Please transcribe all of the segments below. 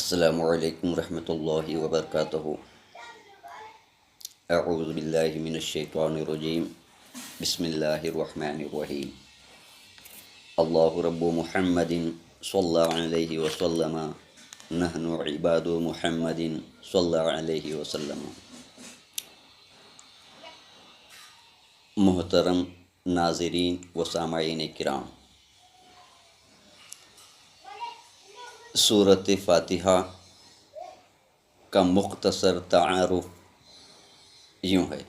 السلام علیکم ورحمۃ اللہ وبرکاتہ۔ اعوذ باللہ من الشیطان الرجیم، بسم اللہ الرحمن الرحیم۔ اللہ رب محمد صلی اللہ علیہ وسلم، نحن عباد محمد صلی اللہ علیہ وسلم۔ محترم ناظرین و سامعین کرام، سورۃ فاتحہ کا مختصر تعارف یوں ہے۔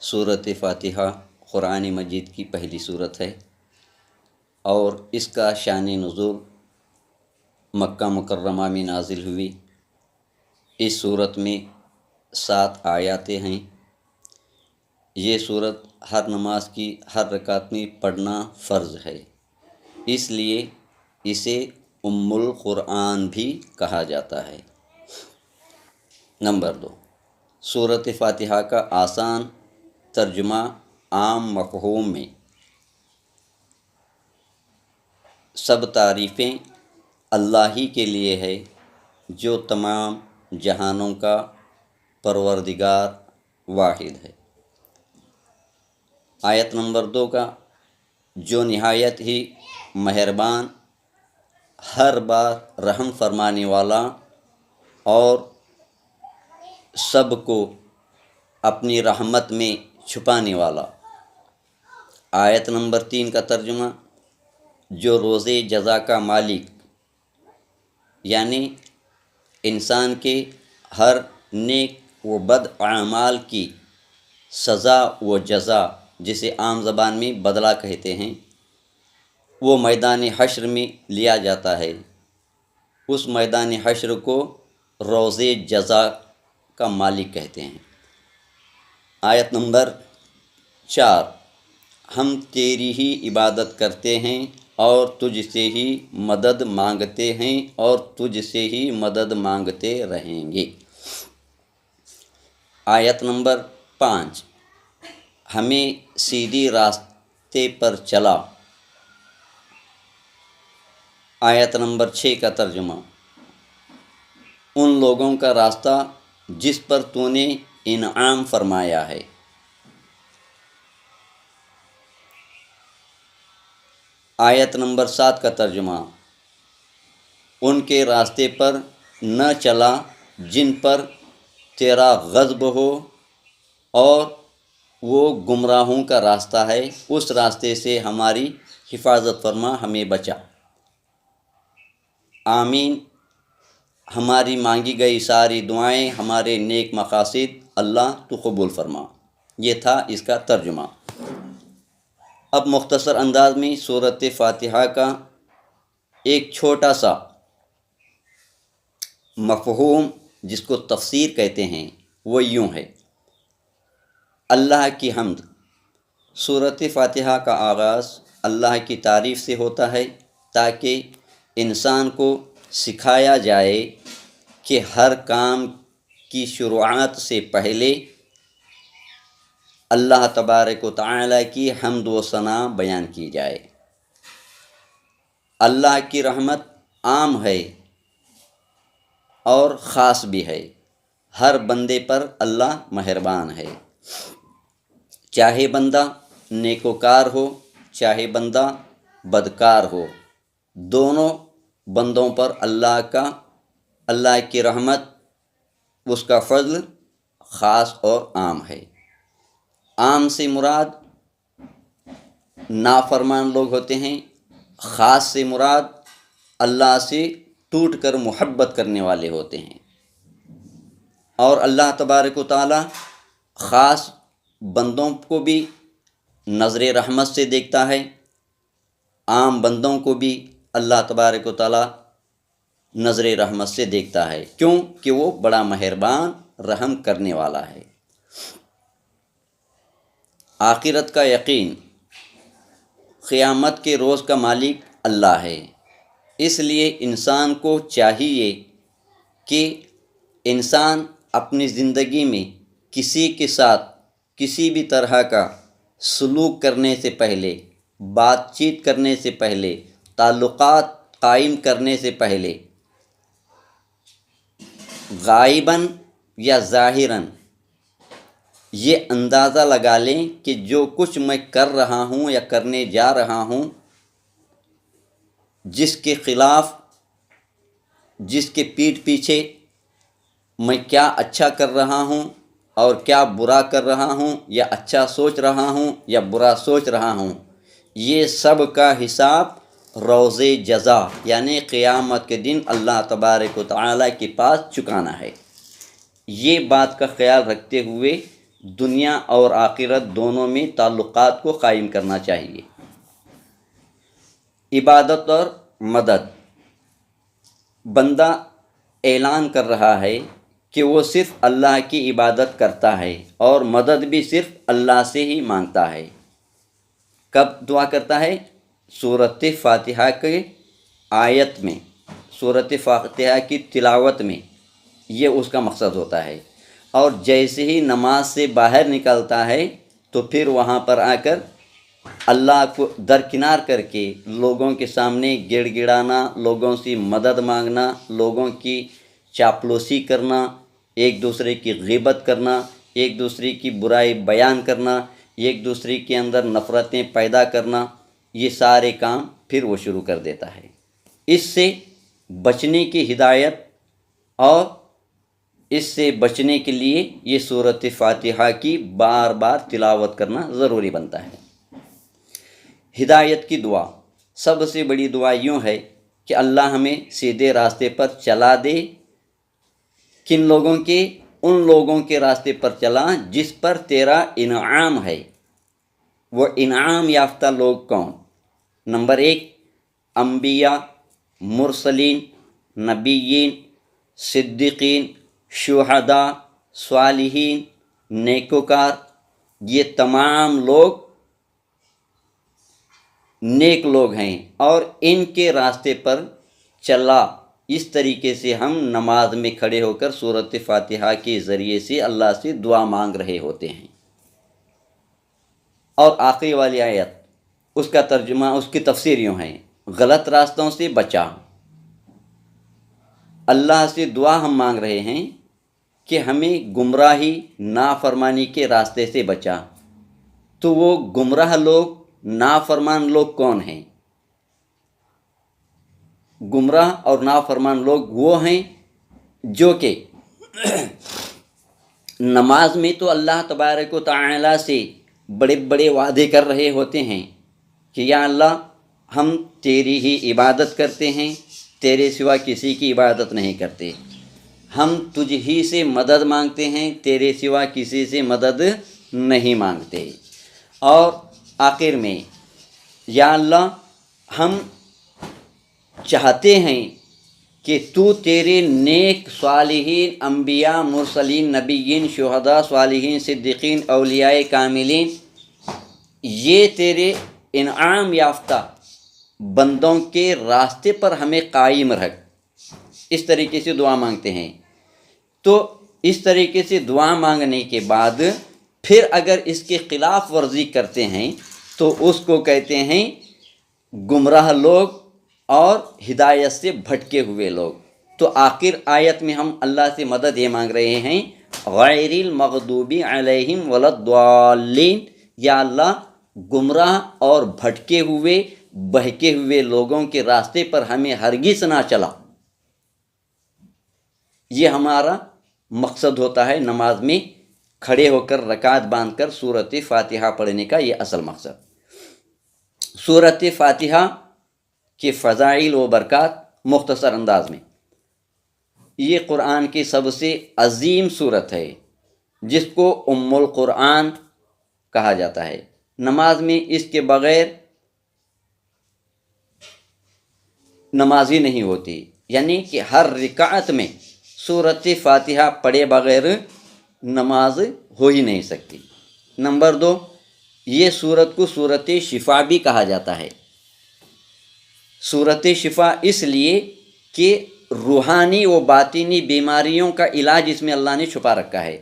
سورۃ فاتحہ قرآن مجید کی پہلی سورت ہے اور اس کا شان نزول مکہ مکرمہ میں نازل ہوئی۔ اس سورت میں 7 آیاتیں ہیں۔ یہ سورت ہر نماز کی ہر رکعت میں پڑھنا فرض ہے، اس لیے اسے ام القرآن بھی کہا جاتا ہے۔ نمبر 2، سورۃ فاتحہ کا آسان ترجمہ عام مفہوم میں: سب تعریفیں اللہ ہی کے لیے ہے جو تمام جہانوں کا پروردگار واحد ہے۔ آیت نمبر 2 کا: جو نہایت ہی مہربان، ہر بار رحم فرمانے والا اور سب کو اپنی رحمت میں چھپانے والا۔ آیت نمبر 3 کا ترجمہ: جو روز جزا کا مالک، یعنی انسان کے ہر نیک و بد اعمال کی سزا و جزا، جسے عام زبان میں بدلہ کہتے ہیں، وہ میدان حشر میں لیا جاتا ہے۔ اس میدان حشر کو روز جزا کا مالک کہتے ہیں۔ آیت نمبر 4: ہم تیری ہی عبادت کرتے ہیں اور تجھ سے ہی مدد مانگتے ہیں اور تجھ سے ہی مدد مانگتے رہیں گے۔ آیت نمبر 5: ہمیں سیدھی راستے پر چلا۔ آیت نمبر 6 کا ترجمہ: ان لوگوں کا راستہ جس پر تو نے انعام فرمایا ہے۔ آیت نمبر 7 کا ترجمہ: ان کے راستے پر نہ چلا جن پر تیرا غضب ہو، اور وہ گمراہوں کا راستہ ہے، اس راستے سے ہماری حفاظت فرما، ہمیں بچا۔ آمین۔ ہماری مانگی گئی ساری دعائیں، ہمارے نیک مقاصد اللہ تو قبول فرما۔ یہ تھا اس کا ترجمہ۔ اب مختصر انداز میں سورۃ فاتحہ کا ایک چھوٹا سا مفہوم، جس کو تفسیر کہتے ہیں، وہ یوں ہے: اللہ کی حمد۔ سورۃ فاتحہ کا آغاز اللہ کی تعریف سے ہوتا ہے تاکہ انسان کو سکھایا جائے کہ ہر کام کی شروعات سے پہلے اللہ تبارک و تعالیٰ کی حمد و ثنا بیان کی جائے۔ اللہ کی رحمت عام ہے اور خاص بھی ہے۔ ہر بندے پر اللہ مہربان ہے، چاہے بندہ نیکوکار ہو چاہے بندہ بدکار ہو، دونوں بندوں پر اللہ کی رحمت، اس کا فضل خاص اور عام ہے۔ عام سے مراد نافرمان لوگ ہوتے ہیں، خاص سے مراد اللہ سے ٹوٹ کر محبت کرنے والے ہوتے ہیں۔ اور اللہ تبارک و تعالی خاص بندوں کو بھی نظر رحمت سے دیکھتا ہے، عام بندوں کو بھی اللہ تبارک و تعالی نظر رحمت سے دیکھتا ہے، کیوں کہ وہ بڑا مہربان رحم کرنے والا ہے۔ آخرت کا یقین۔ قیامت کے روز کا مالک اللہ ہے، اس لیے انسان کو چاہیے کہ انسان اپنی زندگی میں کسی کے ساتھ کسی بھی طرح کا سلوک کرنے سے پہلے، بات چیت کرنے سے پہلے، تعلقات قائم کرنے سے پہلے غائباً یا ظاہراً یہ اندازہ لگا لیں کہ جو کچھ میں کر رہا ہوں یا کرنے جا رہا ہوں، جس کے خلاف، جس کے پیٹھ پیچھے میں کیا اچھا کر رہا ہوں اور کیا برا کر رہا ہوں، یا اچھا سوچ رہا ہوں یا برا سوچ رہا ہوں، یہ سب کا حساب روز جزا یعنی قیامت کے دن اللہ تبارک و تعالیٰ کے پاس چکانا ہے۔ یہ بات کا خیال رکھتے ہوئے دنیا اور آخرت دونوں میں تعلقات کو قائم کرنا چاہیے۔ عبادت اور مدد، بندہ اعلان کر رہا ہے کہ وہ صرف اللہ کی عبادت کرتا ہے اور مدد بھی صرف اللہ سے ہی مانگتا ہے۔ کب دعا کرتا ہے؟ سورۃ فاتحہ کے آیت میں، سورۃ فاتحہ کی تلاوت میں، یہ اس کا مقصد ہوتا ہے۔ اور جیسے ہی نماز سے باہر نکلتا ہے تو پھر وہاں پر آ کر اللہ کو درکنار کر کے لوگوں کے سامنے گڑ گڑانا، لوگوں سے مدد مانگنا، لوگوں کی چاپلوسی کرنا، ایک دوسرے کی غیبت کرنا، ایک دوسرے کی برائی بیان کرنا، ایک دوسرے کے اندر نفرتیں پیدا کرنا، یہ سارے کام پھر وہ شروع کر دیتا ہے۔ اس سے بچنے کی ہدایت اور اس سے بچنے کے لیے یہ سورۃ فاتحہ کی بار بار تلاوت کرنا ضروری بنتا ہے۔ ہدایت کی دعا، سب سے بڑی دعا یوں ہے کہ اللہ ہمیں سیدھے راستے پر چلا دے۔ کن لوگوں کے؟ ان لوگوں کے راستے پر چلا جس پر تیرا انعام ہے۔ وہ انعام یافتہ لوگ کون؟ نمبر 1، انبیاء، مرسلین، نبیین، صدیقین، شہداء، صالحین، نیکوکار، یہ تمام لوگ نیک لوگ ہیں اور ان کے راستے پر چلا۔ اس طریقے سے ہم نماز میں کھڑے ہو کر سورۃ فاتحہ کے ذریعے سے اللہ سے دعا مانگ رہے ہوتے ہیں۔ اور آخری والی آیت، اس کا ترجمہ، اس کی تفسیر یوں ہے: غلط راستوں سے بچا۔ اللہ سے دعا ہم مانگ رہے ہیں کہ ہمیں گمراہی، نافرمانی کے راستے سے بچا۔ تو وہ گمراہ لوگ، نافرمان لوگ کون ہیں؟ گمراہ اور نافرمان لوگ وہ ہیں جو کہ نماز میں تو اللہ تبارک و تعالیٰ سے بڑے بڑے وعدے کر رہے ہوتے ہیں کہ یا اللہ ہم تیری ہی عبادت کرتے ہیں، تیرے سوا کسی کی عبادت نہیں کرتے، ہم تجھ ہی سے مدد مانگتے ہیں، تیرے سوا کسی سے مدد نہیں مانگتے۔ اور آخر میں یا اللہ ہم چاہتے ہیں کہ تو تیرے نیک صالحین، انبیاء، مرسلین، نبیین، شہداء، صالحین، صدیقین، اولیاء کاملین، یہ تیرے انعام یافتہ بندوں کے راستے پر ہمیں قائم رکھ۔ اس طریقے سے دعا مانگتے ہیں۔ تو اس طریقے سے دعا مانگنے کے بعد پھر اگر اس کے خلاف ورزی کرتے ہیں تو اس کو کہتے ہیں گمراہ لوگ اور ہدایت سے بھٹکے ہوئے لوگ۔ تو آخر آیت میں ہم اللہ سے مدد یہ مانگ رہے ہیں غیر المغضوب علیہم ولا الضالین، یا اللہ گمراہ اور بھٹکے ہوئے، بہکے ہوئے لوگوں کے راستے پر ہمیں ہرگز نہ چلا۔ یہ ہمارا مقصد ہوتا ہے نماز میں کھڑے ہو کر رکعت باندھ کر سورۃ فاتحہ پڑھنے کا، یہ اصل مقصد۔ سورۃ فاتحہ کے فضائل و برکات مختصر انداز میں، یہ قرآن کی سب سے عظیم سورت ہے جس کو ام القرآن کہا جاتا ہے۔ نماز میں اس کے بغیر نماز ہی نہیں ہوتی، یعنی کہ ہر رکعت میں سورۃ فاتحہ پڑھے بغیر نماز ہو ہی نہیں سکتی۔ نمبر 2، یہ سورت کو سورۃ شفا بھی کہا جاتا ہے۔ سورۃ شفا اس لیے کہ روحانی و باطنی بیماریوں کا علاج اس میں اللہ نے چھپا رکھا ہے۔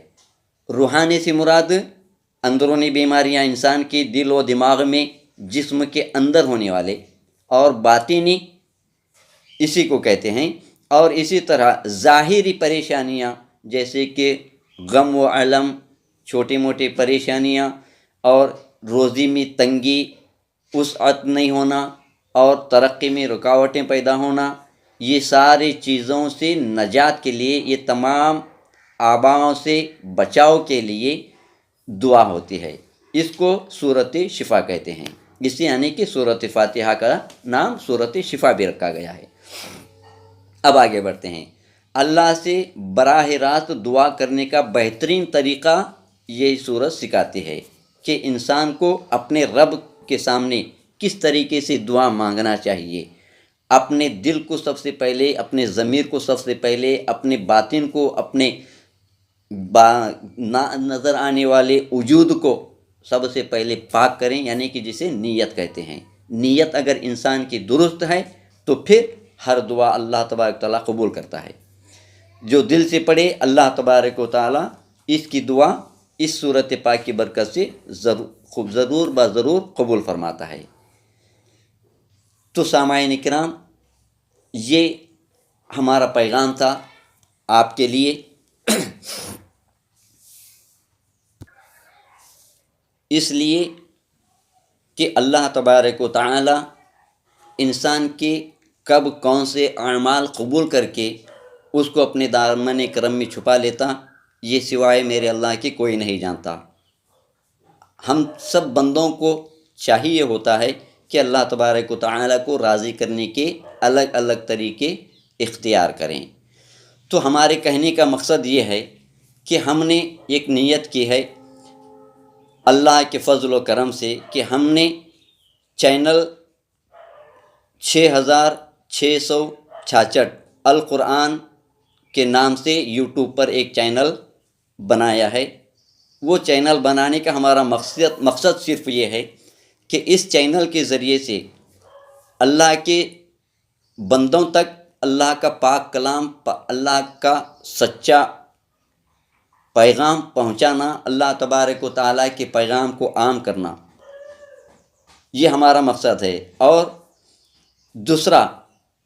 روحانی سے مراد اندرونی بیماریاں انسان کے دل و دماغ میں، جسم کے اندر ہونے والے، اور باطنی اسی کو کہتے ہیں اور اسی طرح ظاہری پریشانیاں جیسے کہ غم و علم، چھوٹی موٹی پریشانیاں اور روزی میں تنگی، وسعت نہیں ہونا اور ترقی میں رکاوٹیں پیدا ہونا، یہ ساری چیزوں سے نجات کے لیے، یہ تمام آباؤں سے بچاؤ کے لیے دعا ہوتی ہے۔ اس کو سورۃ شفا کہتے ہیں، اس یعنی کہ سورۃ فاتحہ کا نام سورۃ شفا بھی رکھا گیا ہے۔ اب آگے بڑھتے ہیں۔ اللہ سے براہ راست دعا کرنے کا بہترین طریقہ یہ سورت سکھاتی ہے کہ انسان کو اپنے رب کے سامنے کس طریقے سے دعا مانگنا چاہیے۔ اپنے دل کو سب سے پہلے، اپنے ضمیر کو سب سے پہلے، اپنے باطن کو، اپنے نظر آنے والے وجود کو سب سے پہلے پاک کریں، یعنی کہ جسے نیت کہتے ہیں۔ نیت اگر انسان کی درست ہے تو پھر ہر دعا اللہ تبارک تعالیٰ قبول کرتا ہے۔ جو دل سے پڑھے اللہ تبارک و تعالیٰ اس کی دعا اس صورت پاک کی برکت سے ضرور بضرور قبول فرماتا ہے۔ تو سامعین کرام، یہ ہمارا پیغام تھا آپ کے لیے۔ اس لیے کہ اللہ تبارک و تعالی انسان کے کب کون سے اعمال قبول کر کے اس کو اپنے دامن کرم میں چھپا لیتا، یہ سوائے میرے اللہ کے کوئی نہیں جانتا۔ ہم سب بندوں کو چاہیے ہوتا ہے کہ اللہ تبارک و تعالی کو راضی کرنے کے الگ الگ طریقے اختیار کریں۔ تو ہمارے کہنے کا مقصد یہ ہے کہ ہم نے ایک نیت کی ہے اللہ کے فضل و کرم سے کہ ہم نے چینل 6666 القرآن کے نام سے یوٹیوب پر ایک چینل بنایا ہے۔ وہ چینل بنانے کا ہمارا مقصد صرف یہ ہے کہ اس چینل کے ذریعے سے اللہ کے بندوں تک اللہ کا پاک کلام، اللہ کا سچا پیغام پہنچانا، اللہ تبارک و تعالیٰ کے پیغام کو عام کرنا، یہ ہمارا مقصد ہے۔ اور دوسرا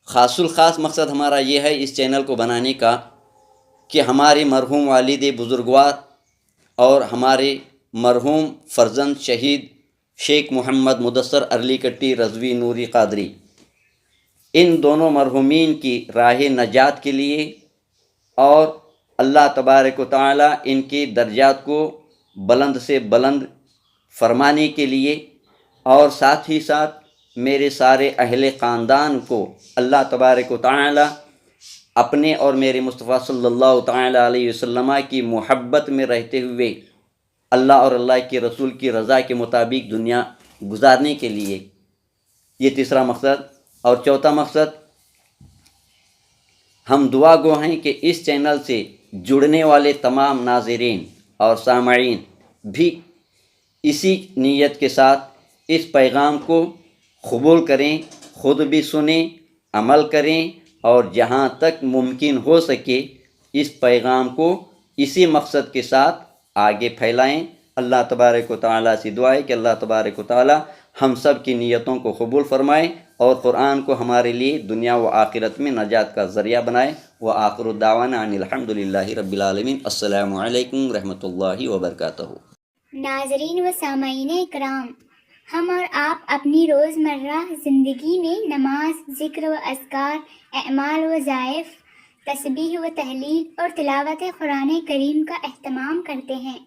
خاص الخاص مقصد ہمارا یہ ہے اس چینل کو بنانے کا کہ ہمارے مرحوم والد بزرگوار اور ہمارے مرحوم فرزند شہید شیخ محمد مدثر ارلی کٹی رضوی نوری قادری، ان دونوں مرحومین کی راہ نجات کے لیے اور اللہ تبارک و تعالی ان کے درجات کو بلند سے بلند فرمانے کے لیے، اور ساتھ ہی ساتھ میرے سارے اہل خاندان کو اللہ تبارک و تعالی اپنے اور میرے مصطفیٰ صلی اللہ تعالی علیہ وسلم کی محبت میں رہتے ہوئے اللہ اور اللہ کے رسول کی رضا کے مطابق دنیا گزارنے کے لیے، یہ تیسرا مقصد۔ اور چوتھا مقصد، ہم دعا گو ہیں کہ اس چینل سے جڑنے والے تمام ناظرین اور سامعین بھی اسی نیت کے ساتھ اس پیغام کو قبول کریں، خود بھی سنیں، عمل کریں، اور جہاں تک ممکن ہو سکے اس پیغام کو اسی مقصد کے ساتھ آگے پھیلائیں۔ اللہ تبارک و تعالیٰ سے دعا ہے کہ اللہ تبارک و تعالیٰ ہم سب کی نیتوں کو قبول فرمائے اور قرآن کو ہمارے لیے دنیا و آخرت میں نجات کا ذریعہ بنائے۔ وآخر الدعوانا ان الحمد للہ رب العالمین۔ السلام علیکم ورحمۃ اللہ وبرکاتہ۔ ناظرین و سامعین اکرام، ہم اور آپ اپنی روزمرہ زندگی میں نماز، ذکر و اذکار، اعمال و وظائف، تسبیح و تحلیل اور تلاوت قرآن کریم کا اہتمام کرتے ہیں۔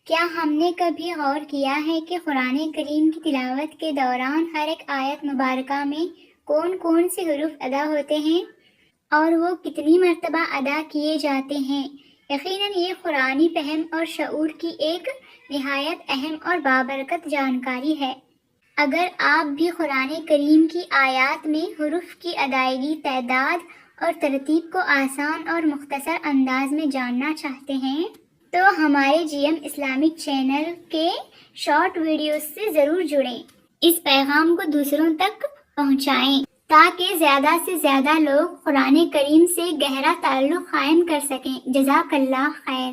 کیا ہم نے کبھی غور کیا ہے کہ قرآن کریم کی تلاوت کے دوران ہر ایک آیت مبارکہ میں کون کون سے حروف ادا ہوتے ہیں اور وہ کتنی مرتبہ ادا کیے جاتے ہیں؟ یقیناً یہ قرآنی فہم اور شعور کی ایک نہایت اہم اور بابرکت جانکاری ہے۔ اگر آپ بھی قرآن کریم کی آیات میں حروف کی ادائیگی، تعداد اور ترتیب کو آسان اور مختصر انداز میں جاننا چاہتے ہیں تو ہمارے جی ایم اسلامک چینل کے شارٹ ویڈیوز سے ضرور جڑیں۔ اس پیغام کو دوسروں تک پہنچائیں تاکہ زیادہ سے زیادہ لوگ قرآن کریم سے گہرا تعلق قائم کر سکیں۔ جزاک اللہ خیر۔